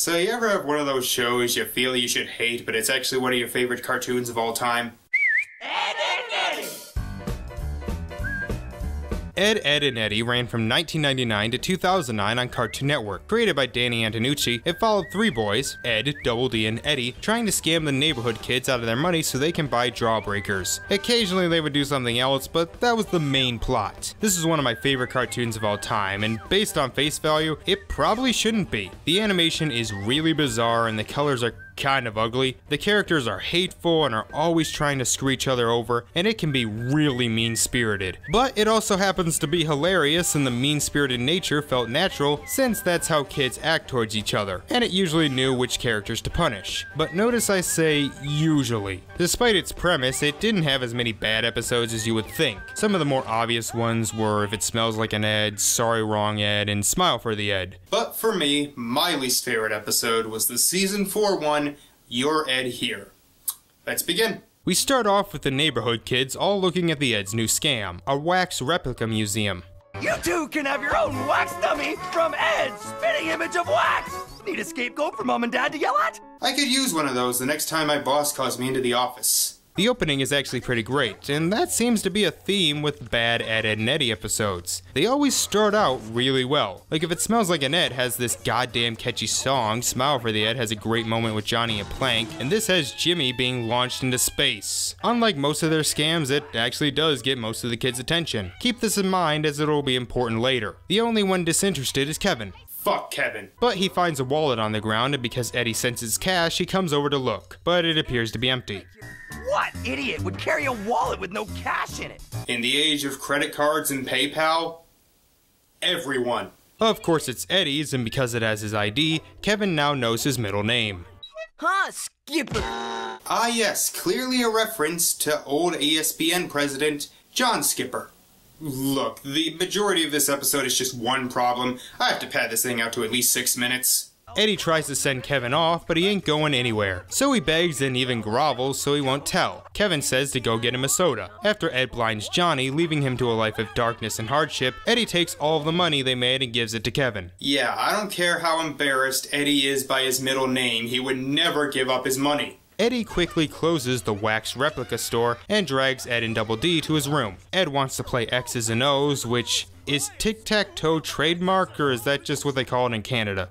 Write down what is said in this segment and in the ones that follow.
So you ever have one of those shows you feel you should hate, but it's actually one of your favorite cartoons of all time? Ed, Edd, and Eddy ran from 1999 to 2009 on Cartoon Network. Created by Danny Antonucci, it followed three boys, Ed, Double D, and Eddy, trying to scam the neighborhood kids out of their money so they can buy Jawbreakers. Occasionally they would do something else, but that was the main plot. This is one of my favorite cartoons of all time, and based on face value, it probably shouldn't be. The animation is really bizarre and the colors are kind of ugly. The characters are hateful and are always trying to screw each other over, and it can be really mean-spirited. But it also happens to be hilarious, and the mean-spirited nature felt natural since that's how kids act towards each other, and it usually knew which characters to punish. But notice I say usually. Despite its premise, it didn't have as many bad episodes as you would think. Some of the more obvious ones were If It Smells Like an Ed, Sorry Wrong Ed, and Smile for the Ed. But for me, my least favorite episode was the Season 4 one, You're Ed Here. Let's begin. We start off with the neighborhood kids all looking at the Ed's new scam, a wax replica museum. You two can have your own wax dummy from Ed's spitting image of wax! Need a scapegoat for mom and dad to yell at? I could use one of those the next time my boss calls me into the office. The opening is actually pretty great, and that seems to be a theme with bad Ed, Edd, and Eddy episodes. They always start out really well. Like If It Smells Like an Ed has this goddamn catchy song, Smile for the Ed has a great moment with Johnny and Plank, and this has Jimmy being launched into space. Unlike most of their scams, it actually does get most of the kids' attention. Keep this in mind as it'll be important later. The only one disinterested is Kevin. Fuck Kevin. But he finds a wallet on the ground, and because Eddy senses cash, he comes over to look, but it appears to be empty. What idiot would carry a wallet with no cash in it? In the age of credit cards and PayPal, everyone. Of course it's Eddy's, and because it has his ID, Kevin now knows his middle name. Huh, Skipper? Ah yes, clearly a reference to old ESPN president John Skipper. Look, the majority of this episode is just one problem. I have to pad this thing out to at least 6 minutes. Eddy tries to send Kevin off, but he ain't going anywhere. So he begs and even grovels so he won't tell. Kevin says to go get him a soda. After Ed blinds Johnny, leaving him to a life of darkness and hardship, Eddy takes all of the money they made and gives it to Kevin. Yeah, I don't care how embarrassed Eddy is by his middle name, he would never give up his money. Eddy quickly closes the wax replica store and drags Ed and Double D to his room. Ed wants to play X's and O's, which is tic-tac-toe trademark, or is that just what they call it in Canada?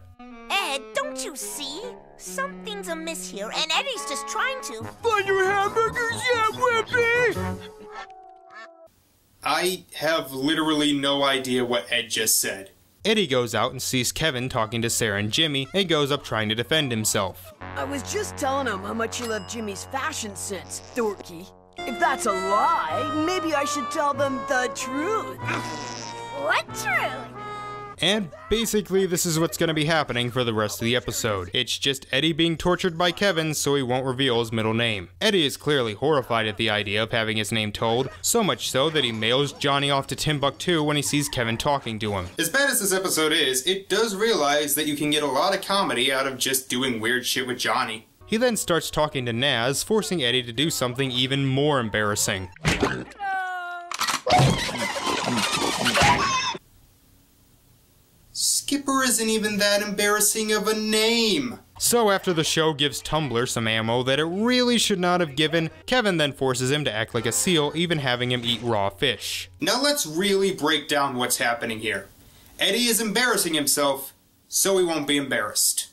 Ed, don't you see? Something's amiss here, and Eddy's just trying to... Find your hamburgers, yeah, Whippy! I have literally no idea what Ed just said. Eddy goes out and sees Kevin talking to Sarah and Jimmy, and goes up trying to defend himself. I was just telling him how much you love Jimmy's fashion sense, dorky. If that's a lie, maybe I should tell them the truth. What truth? And basically this is what's gonna be happening for the rest of the episode. It's just Eddy being tortured by Kevin so he won't reveal his middle name. Eddy is clearly horrified at the idea of having his name told, so much so that he mails Johnny off to Timbuktu when he sees Kevin talking to him. As bad as this episode is, it does realize that you can get a lot of comedy out of just doing weird shit with Johnny. He then starts talking to Naz, forcing Eddy to do something even more embarrassing. Skipper isn't even that embarrassing of a name. So after the show gives Tumblr some ammo that it really should not have given, Kevin then forces him to act like a seal, even having him eat raw fish. Now let's really break down what's happening here. Eddy is embarrassing himself, so he won't be embarrassed.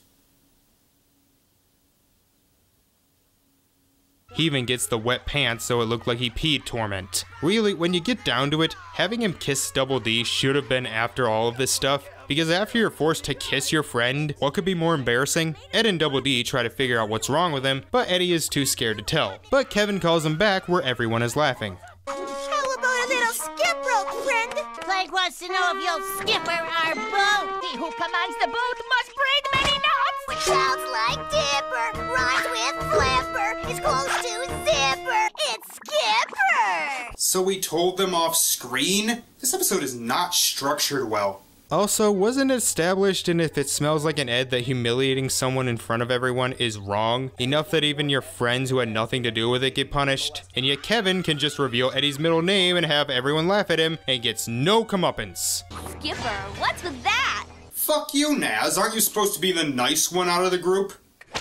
He even gets the wet pants so it looked like he peed torment. Really, when you get down to it, having him kiss Double D should have been after all of this stuff, because after you're forced to kiss your friend, what could be more embarrassing? Ed and Double D try to figure out what's wrong with him, but Eddy is too scared to tell. But Kevin calls him back where everyone is laughing. How about a little skip rope, friend? Plank wants to know if you'll skipper our boat. He who commands the boat must break many knots. Which sounds like dipper, rhymes with flipper, is close to zipper. It's Skipper! So we told them off screen? This episode is not structured well. Also, wasn't it established in If It Smells Like an Ed that humiliating someone in front of everyone is wrong? Enough that even your friends who had nothing to do with it get punished? And yet Kevin can just reveal Eddy's middle name and have everyone laugh at him and gets no comeuppance. Skipper, what's with that? fuck you, Naz. Aren't you supposed to be the nice one out of the group?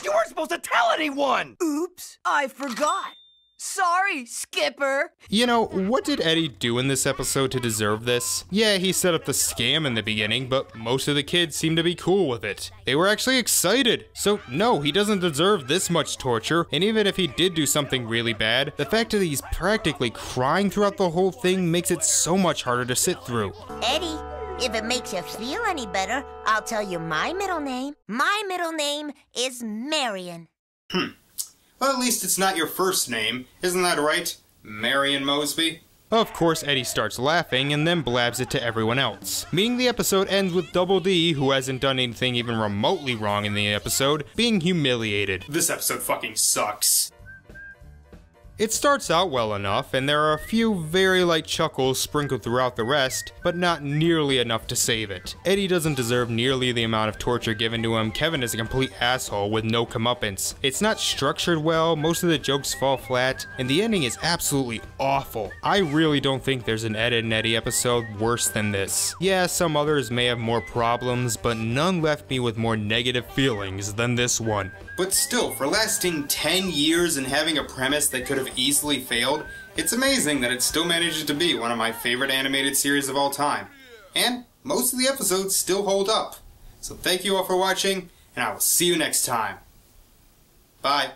You weren't supposed to tell anyone! Oops, I forgot. Sorry, Skipper. You know, what did Eddy do in this episode to deserve this? Yeah, he set up the scam in the beginning, but most of the kids seemed to be cool with it. They were actually excited. So no, he doesn't deserve this much torture, and even if he did do something really bad, the fact that he's practically crying throughout the whole thing makes it so much harder to sit through. Eddy, if it makes you feel any better, I'll tell you my middle name. My middle name is Marion. Well, at least it's not your first name, isn't that right, Marion Mosby? Of course, Eddy starts laughing and then blabs it to everyone else. Meaning the episode ends with Double D, who hasn't done anything even remotely wrong in the episode, being humiliated. This episode fucking sucks. It starts out well enough, and there are a few very light chuckles sprinkled throughout the rest, but not nearly enough to save it. Eddy doesn't deserve nearly the amount of torture given to him. Kevin is a complete asshole with no comeuppance. It's not structured well, most of the jokes fall flat, and the ending is absolutely awful. I really don't think there's an Ed and Eddy episode worse than this. Yeah, some others may have more problems, but none left me with more negative feelings than this one. But still, for lasting 10 years and having a premise that could have easily failed, it's amazing that it still manages to be one of my favorite animated series of all time. And most of the episodes still hold up. So thank you all for watching, and I will see you next time. Bye.